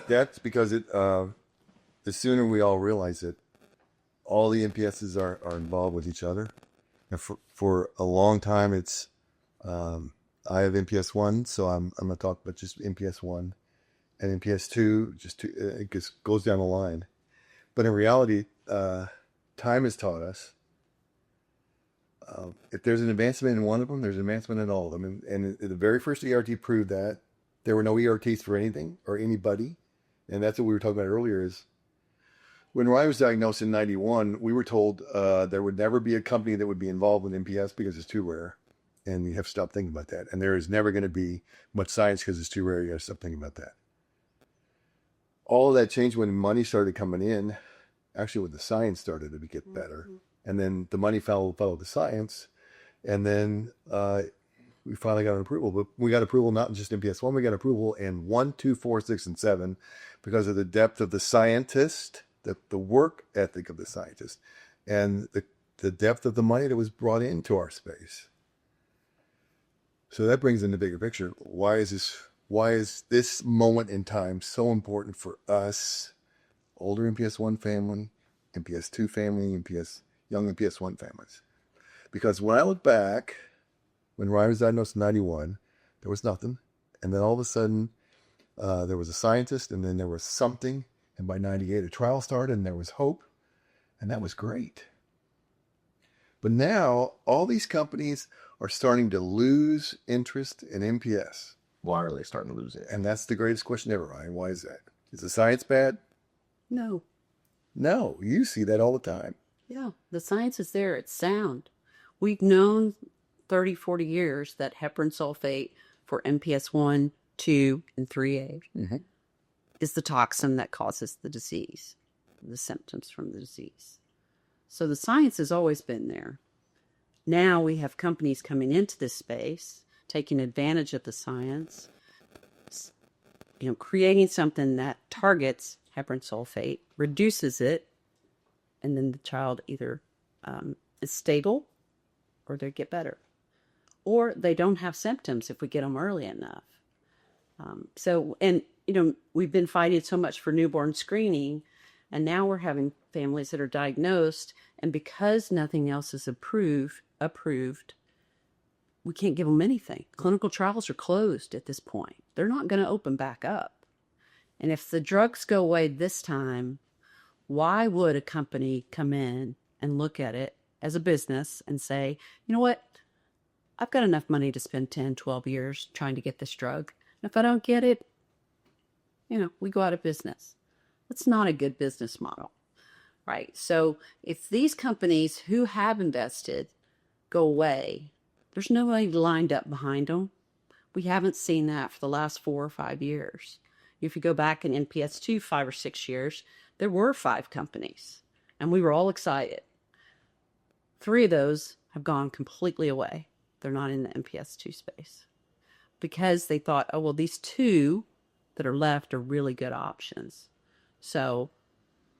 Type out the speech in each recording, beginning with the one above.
That's because the sooner we all realize that all the MPSs are involved with each other. And for a long time, it's I have MPS one, so I'm going to talk about just MPS one, and MPS two. It just goes down the line. But in reality, time has taught us if there's an advancement in one of them, there's an advancement in all of them. And the very first ERT proved that there were no ERTs for anything or anybody, and that's what we were talking about earlier. Is when Ryan was diagnosed in '91, we were told there would never be a company that would be involved with MPS because it's too rare. And you have to stop thinking about that. And there is never going to be much science because it's too rare. You have to stop thinking about that. All of that changed when money started coming in. Actually, when the science started to get better. And then the money followed the science. And then we finally got an approval. But we got approval not in just MPS 1. We got approval in 1, 2, 4, 6, and 7 because of the depth of the scientist, the work ethic of the scientist, and the depth of the money that was brought into our space. So that brings in the bigger picture. Why is this moment in time so important for us, older MPS 1 family, MPS 2 family, young MPS 1 families? Because when I look back, when Ryan was diagnosed in '91, there was nothing. And then all of a sudden, there was a scientist, and then there was something. And by '98, a trial started, and there was hope. And that was great. But now, all these companies are starting to lose interest in MPS. Why are they starting to lose it? And that's the greatest question ever, Ryan. Why is that? Is the science bad? No. No, you see that all the time. Yeah, the science is there. It's sound. We've known 30, 40 years that heparin sulfate for MPS 1, 2, and 3A is the toxin that causes the disease, the symptoms from the disease. So the science has always been there. Now we have companies coming into this space, taking advantage of the science, creating something that targets heparin sulfate, reduces it, and then the child either is stable or they get better. Or they don't have symptoms if we get them early enough. We've been fighting so much for newborn screening, and now we're having families that are diagnosed, and because nothing else is approved, we can't give them anything. Clinical trials are closed at this point. They're not going to open back up. And if the drugs go away this time, why would a company come in and look at it as a business and say, you know what? I've got enough money to spend 10, 12 years trying to get this drug. And if I don't get it, we go out of business. That's not a good business model, right? So if these companies who have invested go away, there's nobody lined up behind them. We haven't seen that for the last 4 or 5 years. If you go back in NPS 2, 5 or 6 years, there were 5 companies, and we were all excited. 3 of those have gone completely away. They're not in the MPS 2 space because they thought, oh, well, these 2 that are left are really good options. So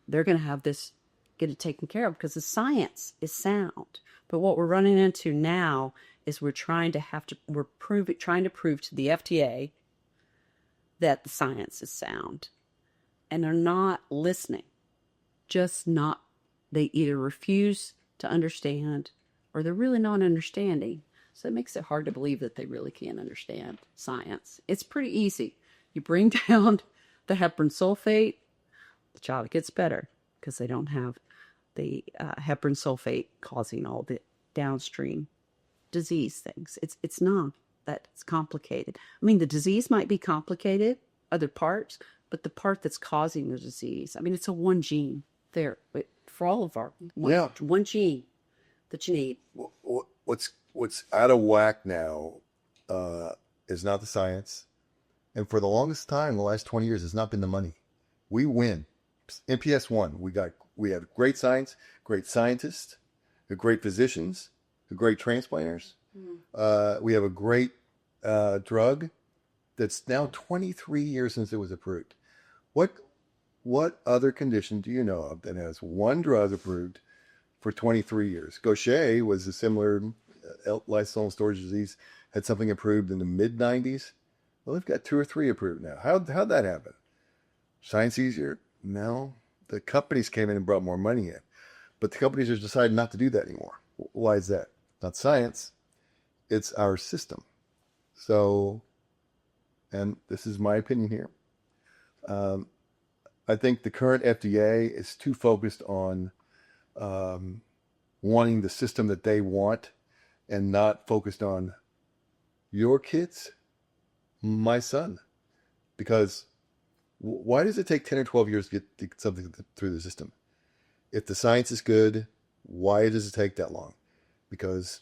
they're going to have this, get it taken care of because the science is sound. But what we're running into now is we're trying to prove to the FDA that the science is sound. And they're not listening. They either refuse to understand or they're really not understanding. So it makes it hard to believe that they really can understand science. It's pretty easy. You bring down the heparin sulfate, the child gets better because they don't have the heparin sulfate causing all the downstream disease things. It's not that it's complicated. I mean, the disease might be complicated, other parts, but the part that's causing the disease, it's a one gene there for all of our one gene that you need. What's out of whack now is not the science, and for the longest time, the last 20 years, has not been the money. We win. MPS 1, we have great science, great scientists, great physicians, great transplanters. We have a great drug that's now 23 years since it was approved. What other condition do you know of that has one drug approved for 23 years? Gaucher was a similar lysosomal storage disease, had something approved in the mid-90s. Well, they've got 2 or 3 approved now. How'd that happen? Science easier? No. The companies came in and brought more money in. But the companies have decided not to do that anymore. Why is that? Not science. It's our system. So, and this is my opinion here. Um, I think the current FDA is too focused on wanting the system that they want and not focused on your kids, my son. Because why does it take 10 or 12 years to get something through the system? If the science is good, why does it take that long? Because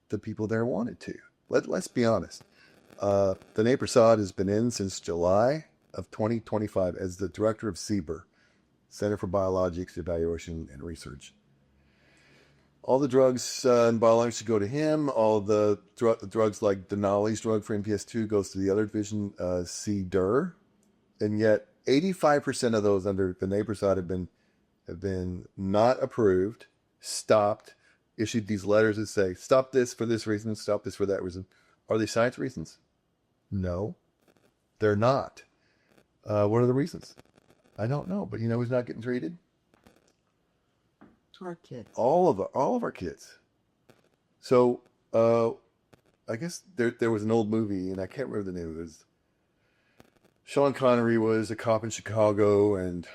the people there wanted to. Let's be honest. Vinay Prasad has been in since July of 2025 as the director of CBER, Center for Biologics Evaluation and Research. All the drugs and biologics should go to him. All the drugs like Denali's drug for MPS II goes to the other division, CDER. And yet 85% of those under Vinay Prasad have been not approved, stopped, issued these letters that say, stop this for this reason, stop this for that reason. Are they science reasons? No, they're not. What are the reasons? I don't know, but you know who's not getting treated? Our kids. All of our kids. So I guess there was an old movie, and I can't remember the name of it. Sean Connery was a cop in Chicago, and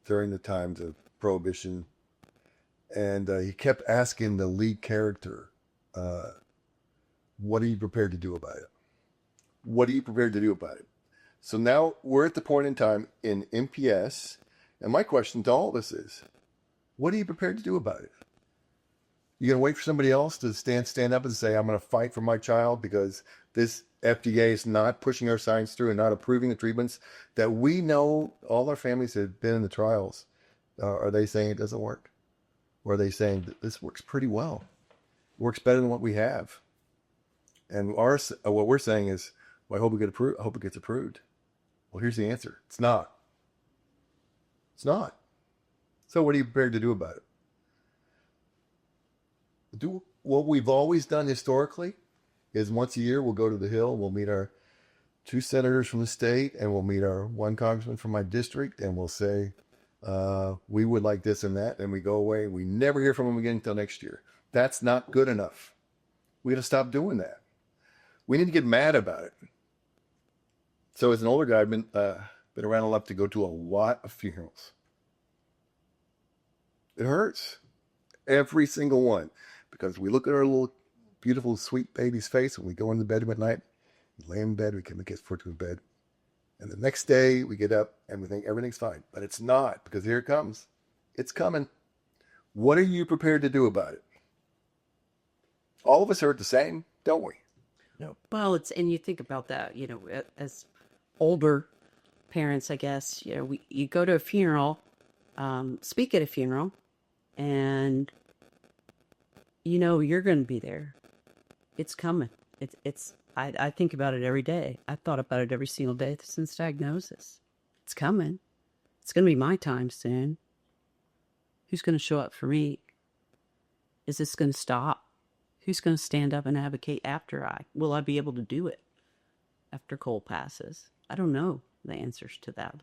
during the times of Prohibition, and he kept asking the lead character, what are you prepared to do about it? What are you prepared to do about it? So now we're at the point in time in MPS, and my question to all of us is, what are you prepared to do about it? You going to wait for somebody else to stand up and say, I'm going to fight for my child because this FDA is not pushing our science through and not approving the treatments that we know all our families have been in the trials? Are they saying it doesn't work? Or are they saying that this works pretty well? It works better than what we have? And what we're saying is, well, I hope it gets approved. Well, here's the answer. It's not. It's not. So what are you prepared to do about it? Do what we've always done historically is once a year we'll go to the Hill, we'll meet our 2 senators from the state, and we'll meet our 1 congressman from my district, and we'll say, we would like this and that, and we go away. We never hear from them again until next year. That's not good enough. We got to stop doing that. We need to get mad about it. So as an older guy, I've been around enough to go to a lot of funerals. It hurts. Every single one. Because we look at our little beautiful, sweet baby's face when we go into bed at night. We lay in bed, we get forward to bed. And the next day we get up and we think everything's fine. But it's not, because here it comes. It's coming. What are you prepared to do about it? All of us are the same, don't we? No. Well, and you think about that, as older parents, I guess, you go to a funeral, speak at a funeral, and you're going to be there. It's coming. I think about it every day. I've thought about it every single day since diagnosis. It's coming. It's going to be my time soon. Who's going to show up for me? Is this going to stop? Who's going to stand up and advocate will I be able to do it after Cole passes? I don't know the answers to that.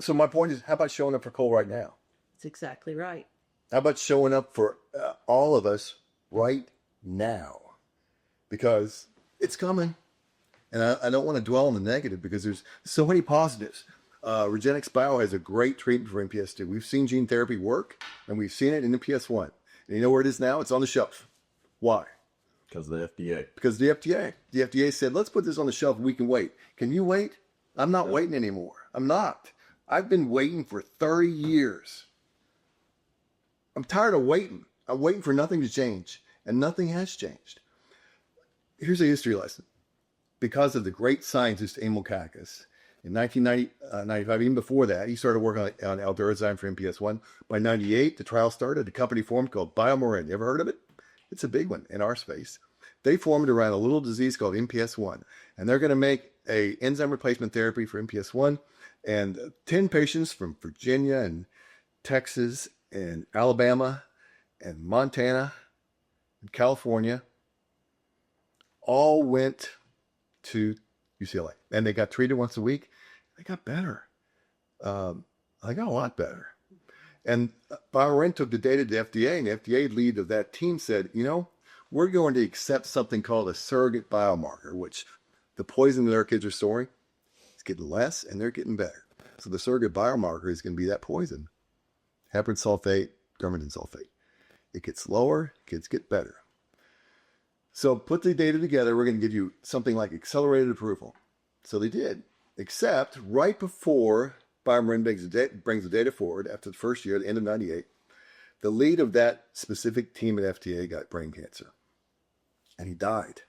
So my point is, how about showing up for Cole right now? That's exactly right. How about showing up for all of us right now? Because it's coming. And I don't want to dwell on the negative because there's so many positives. Regenix Bio has a great treatment for MPS II. We've seen gene therapy work, and we've seen it in MPS I. And you know where it is now? It's on the shelf. Why? Because of the FDA. Because the FDA. The FDA said, let's put this on the shelf. We can wait. Can you wait? I'm not waiting anymore. I'm not. I've been waiting for 30 years. I'm tired of waiting. I'm waiting for nothing to change. And nothing has changed. Here's a history lesson. Because of the great scientist Emil Kakkis, in 1995, even before that, he started working on Aldurazyme for MPS I. By 98, the trial started. A company formed called BioMarin. You ever heard of it? It's a big one in our space. They formed around a little disease called MPS I. And they're going to make an enzyme replacement therapy for MPS I. And 10 patients from Virginia and Texas and Alabama and Montana and California all went to UCLA. And they got treated once a week. They got better. They got a lot better. And BioMarin took the data to the FDA, and the FDA lead of that team said, we're going to accept something called a surrogate biomarker, which the poison that our kids are storing is getting less, and they're getting better. So the surrogate biomarker is going to be that poison, heparin sulfate, guanidine sulfate. It gets lower, kids get better. So put the data together, we're going to give you something like accelerated approval. So they did, except right before BioMarin brings the data forward after the first year, the end of 98, the lead of that specific team at FDA got brain cancer. And he died.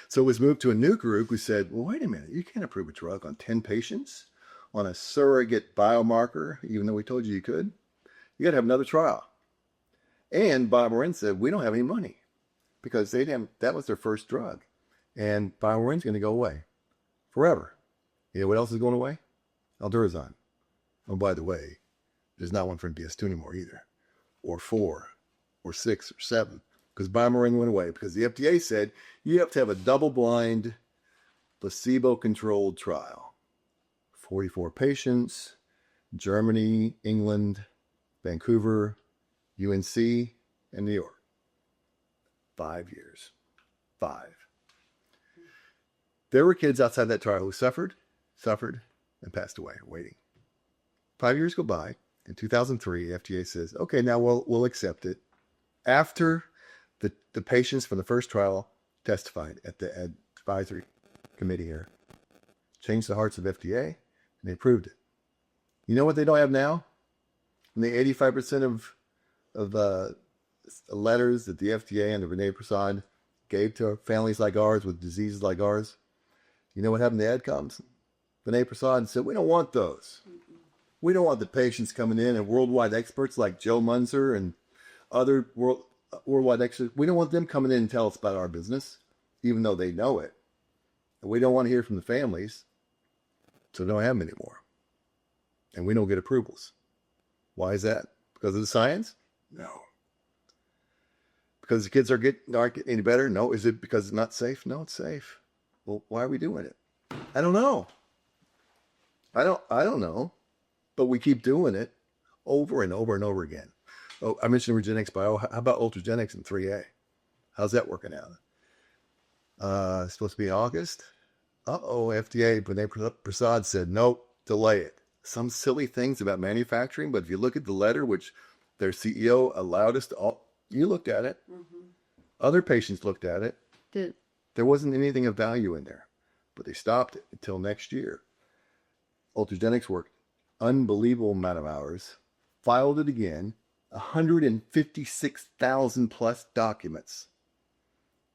So it was moved to a new group who said, well, wait a minute, you can't approve a drug on 10 patients on a surrogate biomarker, even though we told you could. You got to have another trial. And BioMarin said, we don't have any money because that was their first drug. And BioMarin's going to go away forever. You know what else is going away? Aldurazan. Oh, by the way, there's not one for BS2 anymore either, or 4, or 6, or 7, because BioMarin went away because the FDA said you have to have a double-blind, placebo-controlled trial. 44 patients, Germany, England, Vancouver, UNC, and New York. 5 years. 5. There were kids outside that trial who suffered, and passed away waiting. 5 years go by. In 2003, FDA says, okay, now we'll accept it. After the patients from the first trial testified at the advisory committee here, changed the hearts of FDA, and they approved it. You know what they don't have now? And the 85% of letters that the FDA and the Rene Prasad gave to families like ours with diseases like ours, you know what happened to the AdComs? Rene Prasad said, we don't want those. We don't want the patients coming in and worldwide experts like Joe Munzer and other worldwide experts. We don't want them coming in and tell us about our business, even though they know it. And we don't want to hear from the families, so we don't have them anymore. And we don't get approvals. Why is that? Because of the science? No. Because the kids aren't getting any better? No. Is it because it's not safe? No, it's safe. Well, why are we doing it? I don't know. I don't know. But we keep doing it over and over and over again. Oh, I mentioned Regenexx Bio. How about Ultragenyx in 3A? How's that working out? It's supposed to be in August. FDA, Rene Prasad said, nope, delay it. Some silly things about manufacturing, but if you look at the letter, which their CEO allowed us to, you looked at it. Mm-hmm. Other patients looked at it. There wasn't anything of value in there, but they stopped it until next year. Ultragenyx worked unbelievable amount of hours, filed it again, 156,000 plus documents.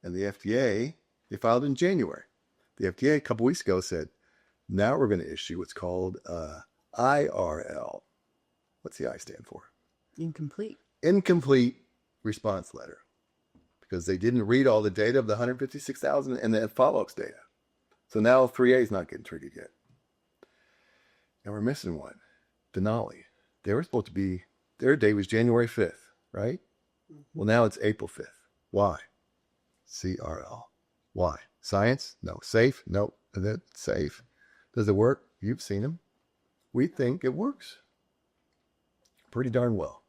And the FDA, they filed in January. The FDA a couple weeks ago said, now we're going to issue what's called IRL. What's the I stand for? Incomplete. Incomplete response letter. Because they didn't read all the data of the 156,000 and the follow-ups data. So now 3A is not getting triggered yet. And we're missing one. Denali. They were supposed to be, their day was January 5th, right? Mm-hmm. Well, now it's April 5th. Why? CRL. Why? Science? No. Safe? Nope. Is it safe? Does it work? You've seen them. We think it works pretty darn well.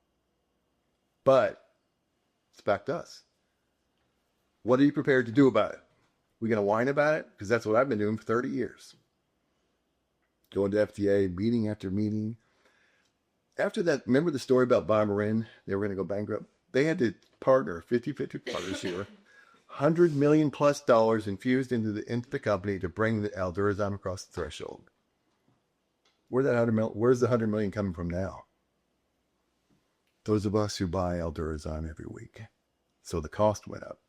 But it's back to us. What are you prepared to do about it? We going to whine about it? Because that's what I've been doing for 30 years. Going to FDA, meeting after meeting. After that, remember the story about BioMarin? They were going to go bankrupt. They had to partner, 50-50 partners here. $100 million plus infused into the company to bring the Aldurazan across the threshold. Where's the $100 million coming from now? Those of us who buy Aldurazan every week. So the cost went up.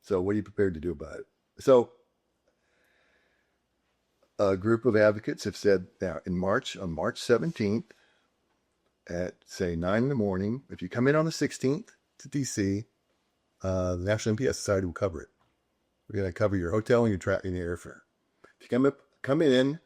So what are you prepared to do about it? So a group of advocates have said now on March 17th at say 9 in the morning, if you come in on the 16th to DC, the National MPS Society will cover it. We're going to cover your hotel and your airfare. If you come in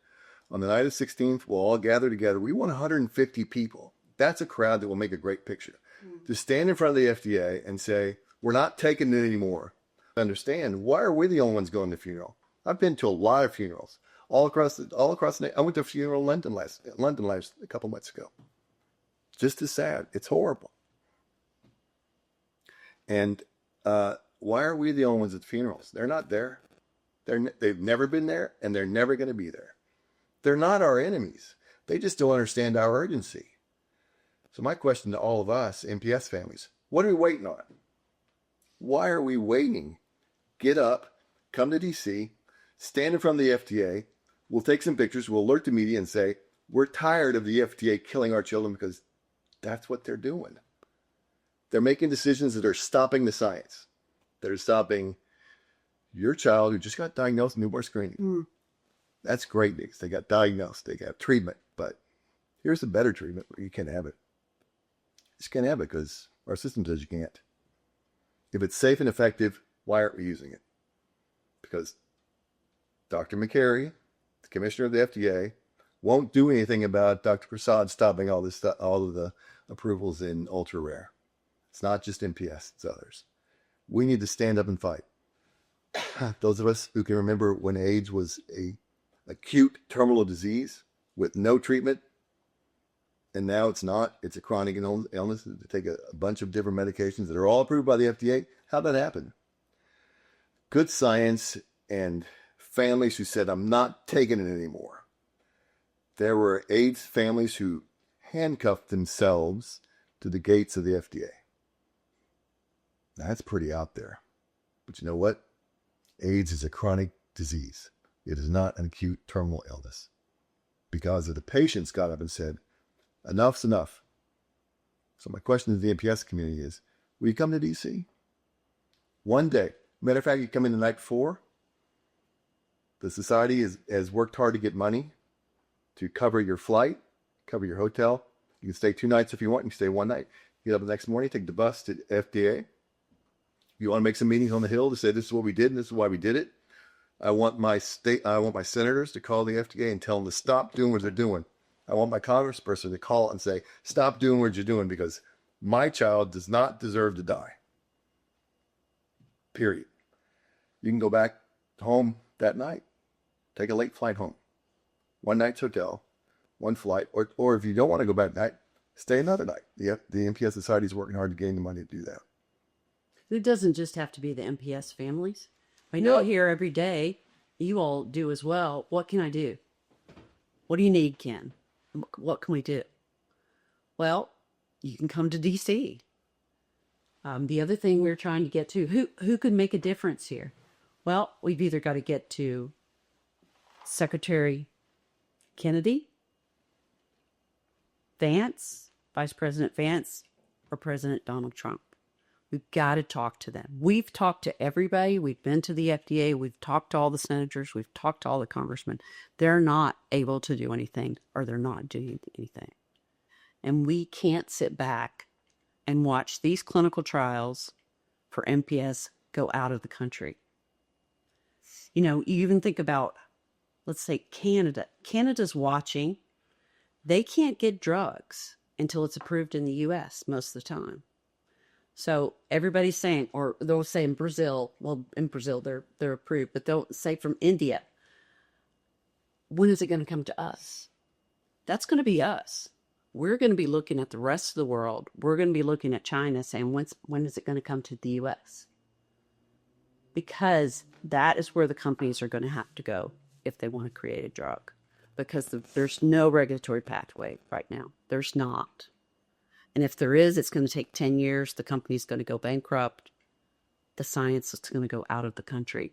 on the night of the 16th, we'll all gather together. We want 150 people. That's a crowd that will make a great picture. To stand in front of the FDA and say, we're not taking it anymore. Understand, why are we the only ones going to the funeral? I've been to a lot of funerals. I went to a funeral in London last a couple months ago. Just as sad. It's horrible. And why are we the only ones at funerals? They're not there. They've never been there, and they're never going to be there. They're not our enemies. They just don't understand our urgency. So my question to all of us, MPS families, what are we waiting on? Why are we waiting? Get up, come to DC, stand in front of the FDA. We'll take some pictures. We'll alert the media and say, we're tired of the FDA killing our children because that's what they're doing. They're making decisions that are stopping the science, that are stopping your child who just got diagnosed with newborn screening. That's great news. They got diagnosed. They got treatment. But here's a better treatment. You can't have it. You just can't have it because our system says you can't. If it's safe and effective, why aren't we using it? Because Dr. McCary, the commissioner of the FDA, won't do anything about Dr. Prasad stopping all of the approvals in ultra rare. It's not just MPS, it's others. We need to stand up and fight. Those of us who can remember when AIDS was a acute terminal disease with no treatment, and now it's not. It's a chronic illness. They take a bunch of different medications that are all approved by the FDA. How'd that happen? Good science and families who said, I'm not taking it anymore. There were AIDS families who handcuffed themselves to the gates of the FDA. That's pretty out there. But you know what? AIDS is a chronic disease. It is not an acute terminal illness. Because of the patients got up and said, enough's enough. So my question to the MPS community is, will you come to DC? One day. Matter of fact, you come in the night before. The society has worked hard to get money to cover your flight, cover your hotel. You can stay 2 nights if you want. You can stay 1 night. You get up the next morning, take the bus to FDA. You want to make some meetings on the Hill to say this is what we did and this is why we did it. I want my senators to call the FDA and tell them to stop doing what they're doing. I want my congressperson to call and say, stop doing what you're doing because my child does not deserve to die. Period. You can go back home that night. Take a late flight home. 1 night's hotel, 1 flight, or if you don't want to go back that night, stay another night. The MPS Society is working hard to gain the money to do that. It doesn't just have to be the MPS families. I know here every day, you all do as well. What can I do? What do you need, Ken? What can we do? Well, you can come to DC. The other thing we're trying to get to, who could make a difference here? Well, we've either got to get to Secretary Kennedy, Vance, Vice President Vance, or President Donald Trump. We've got to talk to them. We've talked to everybody. We've been to the FDA. We've talked to all the senators. We've talked to all the congressmen. They're not able to do anything, or they're not doing anything. And we can't sit back and watch these clinical trials for MPS go out of the country. You know, you even think about, let's say, Canada. Canada's watching. They can't get drugs until it's approved in the U.S. most of the time. So everybody's saying, or they'll say in Brazil, well, in Brazil they're approved, but they'll say from India, when is it going to come to us? That's going to be us. We're going to be looking at the rest of the world. We're going to be looking at China saying, when is it going to come to the U.S.? Because that is where the companies are going to have to go if they want to create a drug. Because there's no regulatory pathway right now. There's not. And if there is, it's going to take 10 years. The company's going to go bankrupt. The science is going to go out of the country.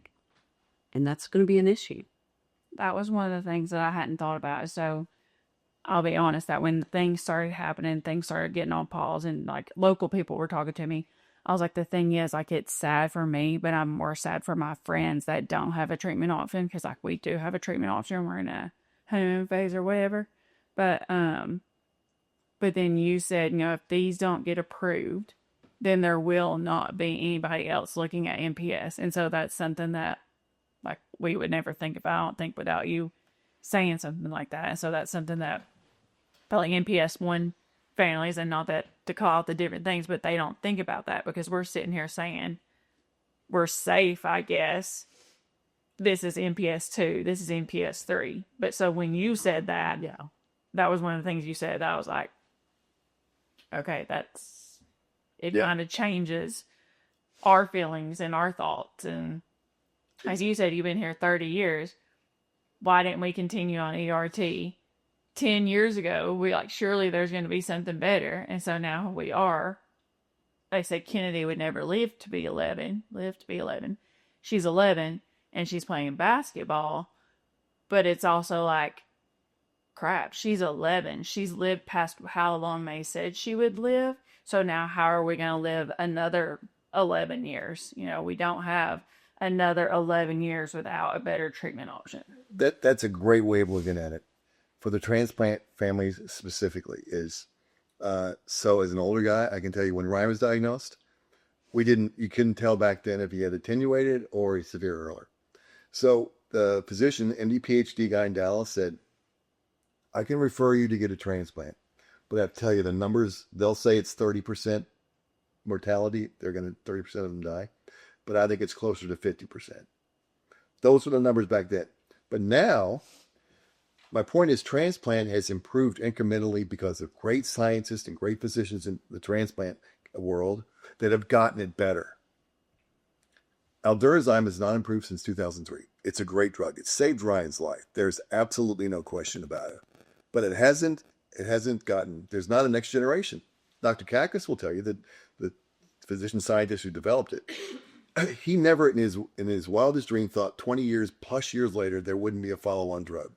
And that's going to be an issue. That was one of the things that I hadn't thought about. So I'll be honest that when things started happening, things started getting on pause and like local people were talking to me. I was like, the thing is, like, it's sad for me, but I'm more sad for my friends that don't have a treatment option. Cause like we do have a treatment option. We're in a honeymoon phase or whatever. But then you said, you know, if these don't get approved, then there will not be anybody else looking at MPS. And so that's something that, like, we would never think about, I don't think, without you saying something like that. And so that's something that I feel like MPS 1 families, and not that to call out the different things, but they don't think about that because we're sitting here saying we're safe, I guess. this is MPS 2, this is MPS 3. But so when you said that, Yeah. that was one of the things you said. That I was like, okay, it Yeah. kind of changes our feelings and our thoughts. And as you said, you've been here 30 years. Why didn't we continue on ERT? 10 years ago, we like, surely there's going to be something better. And so now we are. They said Kennedy would never live to be 11. She's 11 and she's playing basketball. But it's also like, crap, she's 11. She's lived past how long May said she would live. So now how are we going to live another 11 years? You know, we don't have another 11 years without a better treatment option. That's a great way of looking at it. For the transplant families specifically is, so as an older guy, I can tell you when Ryan was diagnosed, you couldn't tell back then if he had attenuated or a severe earlier. So the physician, MD PhD guy in Dallas said, I can refer you to get a transplant, but I have to tell you the numbers, they'll say it's 30% mortality. 30% of them die, but I think it's closer to 50%. Those were the numbers back then. But now, my point is transplant has improved incrementally because of great scientists and great physicians in the transplant world that have gotten it better. Aldurazyme has not improved since 2003. It's a great drug. It saved Ryan's life. There's absolutely no question about it. But it hasn't gotten, there's not a next generation. Dr. Kakis will tell you that the physician scientist who developed it, he never in his wildest dream thought 20 years plus years later there wouldn't be a follow-on drug.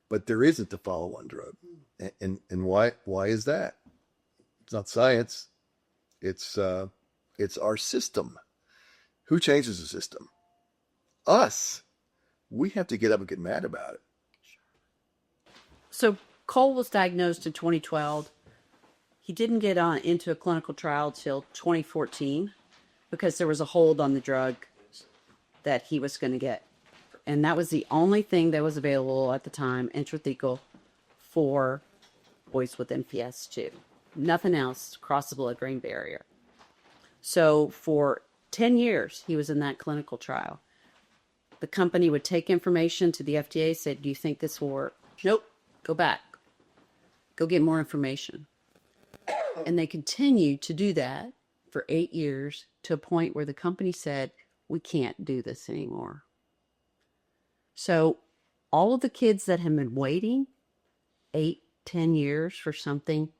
But there isn't a follow-on drug. And why is that? It's not science. It's our system. Who changes the system? Us. We have to get up and get mad about it. So Cole was diagnosed in 2012. He didn't get into a clinical trial till 2014 because there was a hold on the drug that he was going to get. And that was the only thing that was available at the time, intrathecal, for boys with MPS 2. Nothing else crossed the blood-brain barrier. So for 10 years, he was in that clinical trial. The company would take information to the FDA, say, do you think this will work? Nope. Go back. Go get more information. And they continued to do that for 8 years to a point where the company said, we can't do this anymore. So all of the kids that have been waiting 8-10 years for something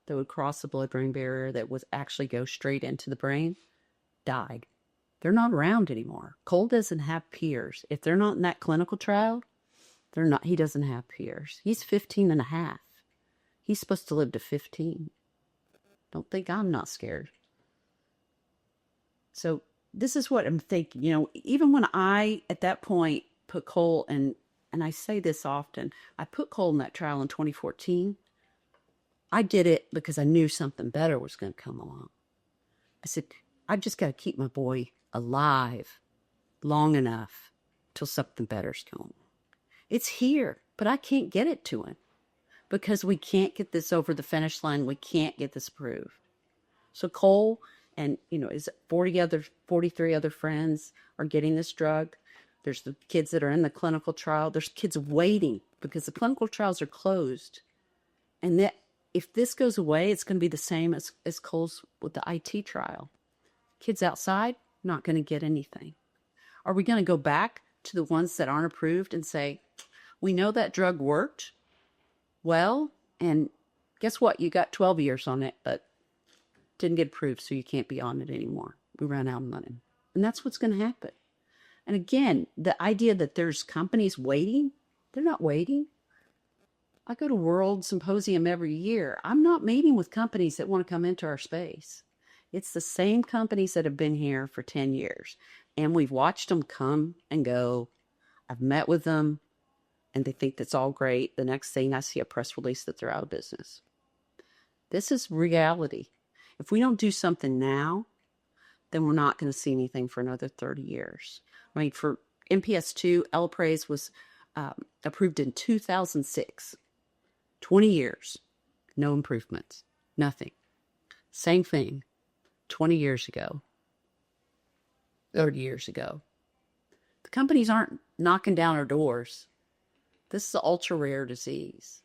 that would cross the blood-brain barrier that would actually go straight into the brain died. They're not around anymore. Cole doesn't have peers. If they're not in that clinical trial, he doesn't have peers. He's 15 and a half. He's supposed to live to 15. Don't think I'm not scared. So this is what I'm thinking. You know, even when I, at that point, put Cole in, and I say this often, I put Cole in that trial in 2014. I did it because I knew something better was going to come along. I said, I just got to keep my boy alive long enough till something better's going. It's here, but I can't get it to him because we can't get this over the finish line. We can't get this approved. So Cole and, his 43 other friends are getting this drug. There's the kids that are in the clinical trial. There's kids waiting because the clinical trials are closed. And that if this goes away, it's going to be the same as Cole's with the IT trial. Kids outside, not going to get anything. Are we going to go back to the ones that aren't approved and say, we know that drug worked well, and guess what? You got 12 years on it, but didn't get approved, so you can't be on it anymore. We ran out of money. And that's what's going to happen. And again, the idea that there's companies waiting, they're not waiting. I go to World Symposium every year. I'm not meeting with companies that want to come into our space. It's the same companies that have been here for 10 years. And we've watched them come and go. I've met with them, and they think that's all great. The next thing I see a press release that they're out of business. This is reality. If we don't do something now, then we're not going to see anything for another 30 years. I mean, for MPS 2, Elaprase was approved in 2006. 20 years, no improvements, nothing. Same thing 20 years ago, 30 years ago. The companies aren't knocking down our doors. This is an ultra rare disease.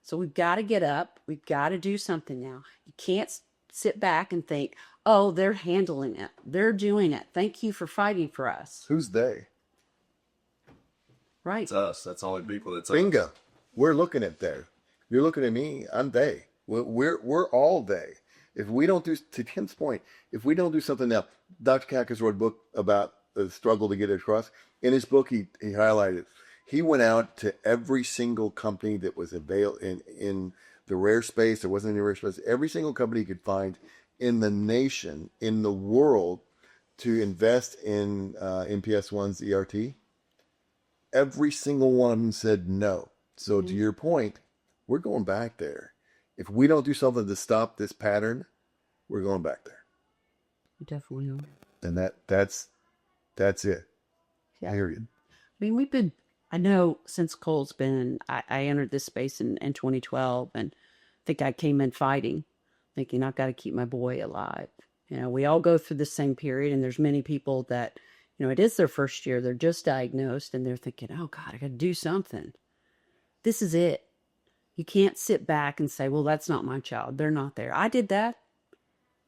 So we've got to get up. We've got to do something now. You can't sit back and think, oh, they're handling it. They're doing it. Thank you for fighting for us. Who's they? Right. It's us. That's all the people. That's Bingo. us. We're looking at they. You're looking at me. I'm they. We're all they. If we don't do, to Tim's point, if we don't do something now, Dr. Kakas wrote a book about the struggle to get it across. In his book, he highlighted. He went out to every single company that was available in the rare space. There wasn't any rare space. Every single company he could find in the nation, in the world, to invest in MPS one's ERT. Every single one of them said no. So to your point, we're going back there. If we don't do something to stop this pattern, we're going back there. We definitely are. And that's it. Yeah. Period. I mean, I know since Cole's been, I entered this space in 2012, and I think I came in fighting, thinking I've got to keep my boy alive. You know, we all go through the same period, and there's many people that, you know, it is their first year, they're just diagnosed, and they're thinking, oh God, I got to do something. This is it. You can't sit back and say, well, that's not my child. They're not there. I did that.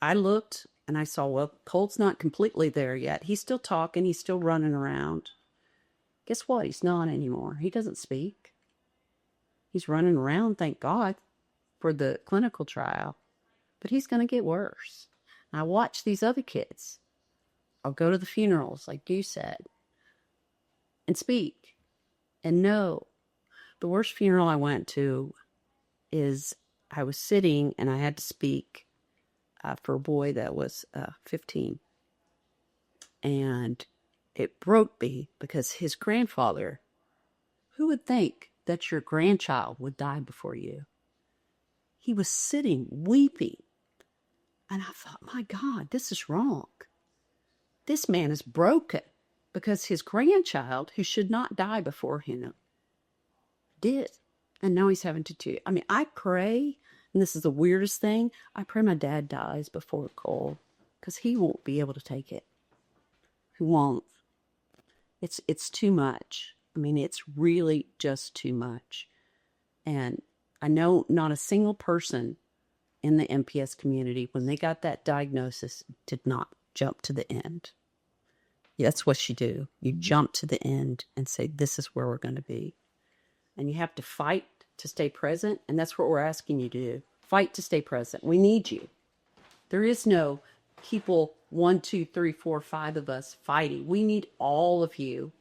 I looked and I saw, well, Colt's not completely there yet. He's still talking. He's still running around. Guess what? He's not anymore. He doesn't speak. He's running around, thank God, for the clinical trial. But he's going to get worse. I watch these other kids. I'll go to the funerals, like you said, and speak and know. The worst funeral I went to is I was sitting and I had to speak for a boy that was 15. And it broke me because his grandfather, who would think that your grandchild would die before you? He was sitting weeping. And I thought, my God, this is wrong. This man is broken because his grandchild, who should not die before him, did. And now he's having to do. I mean, I pray, and this is the weirdest thing, I pray my dad dies before Cole because he won't be able to take it. He won't. It's too much. I mean, it's really just too much. And I know not a single person in the MPS community, when they got that diagnosis, did not jump to the end. That's what you do. You jump to the end and say, this is where we're going to be. And you have to fight to stay present. And that's what we're asking you to do. Fight to stay present. We need you. There is no people 1, 2, 3, 4, 5 of us fighting. We need all of you.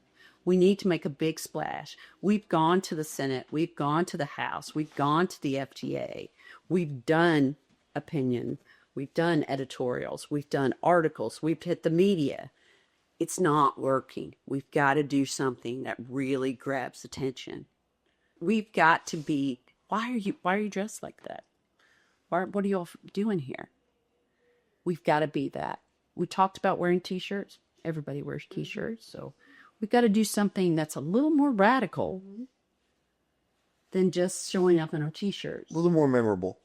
We need to make a big splash. We've gone to the Senate. We've gone to the House. We've gone to the FDA. We've done opinion. We've done editorials. We've done articles. We've hit the media. It's not working. We've got to do something that really grabs attention. We've got to be, why are you dressed like that? What are you all doing here? We've got to be that. We talked about wearing t-shirts. Everybody wears t-shirts. So we've got to do something that's a little more radical than just showing up in our t-shirts. A little more memorable.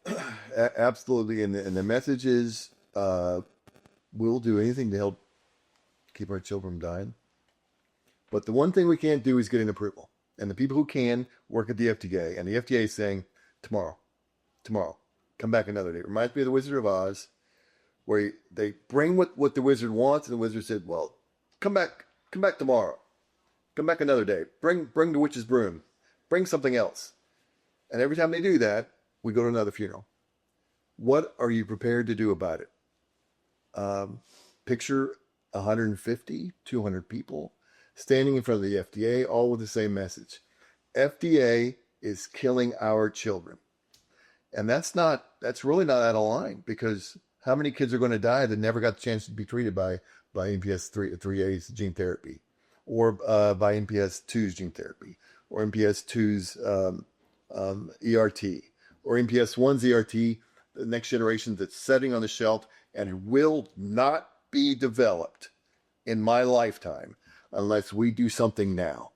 Absolutely. And the message is, we'll do anything to help keep our children from dying. But the one thing we can't do is get an approval. And the people who can work at the FDA. And the FDA is saying, tomorrow, come back another day. It reminds me of the Wizard of Oz, where they bring what the wizard wants, and the wizard said, well, come back tomorrow. Come back another day. Bring the witch's broom. Bring something else. And every time they do that, we go to another funeral. What are you prepared to do about it? Picture 150, 200 people standing in front of the FDA, all with the same message. FDA is killing our children. And that's really not out of line, because how many kids are going to die that never got the chance to be treated by MPS 3A's gene therapy, or by MPS 2's gene therapy, or MPS 2's ERT, or MPS 1's ERT, the next generation that's sitting on the shelf and will not be developed in my lifetime unless we do something now.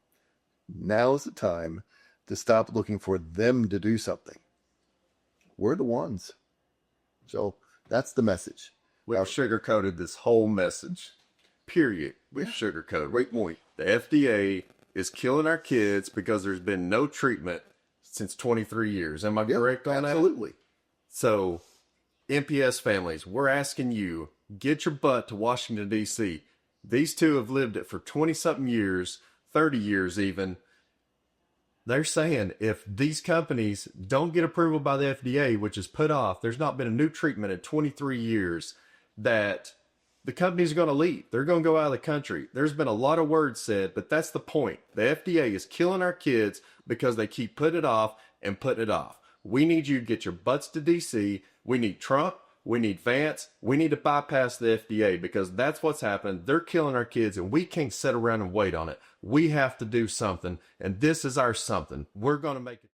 Now is the time to stop looking for them to do something. We're the ones. So that's the message. We've sugar-coated this whole message. period, with sugarcoat. Great point. The FDA is killing our kids because there's been no treatment since 23 years. Am I correct on that? Absolutely. So, MPS families, we're asking you, get your butt to Washington, D.C. These two have lived it for 20-something years, 30 years even. They're saying if these companies don't get approval by the FDA, which is put off, there's not been a new treatment in 23 years, that the companies are going to leave. They're going to go out of the country. There's been a lot of words said, but that's the point. The FDA is killing our kids because they keep putting it off and putting it off. We need you to get your butts to D.C. We need Trump. We need Vance. We need to bypass the FDA because that's what's happened. They're killing our kids and we can't sit around and wait on it. We have to do something. And this is our something. We're going to make it.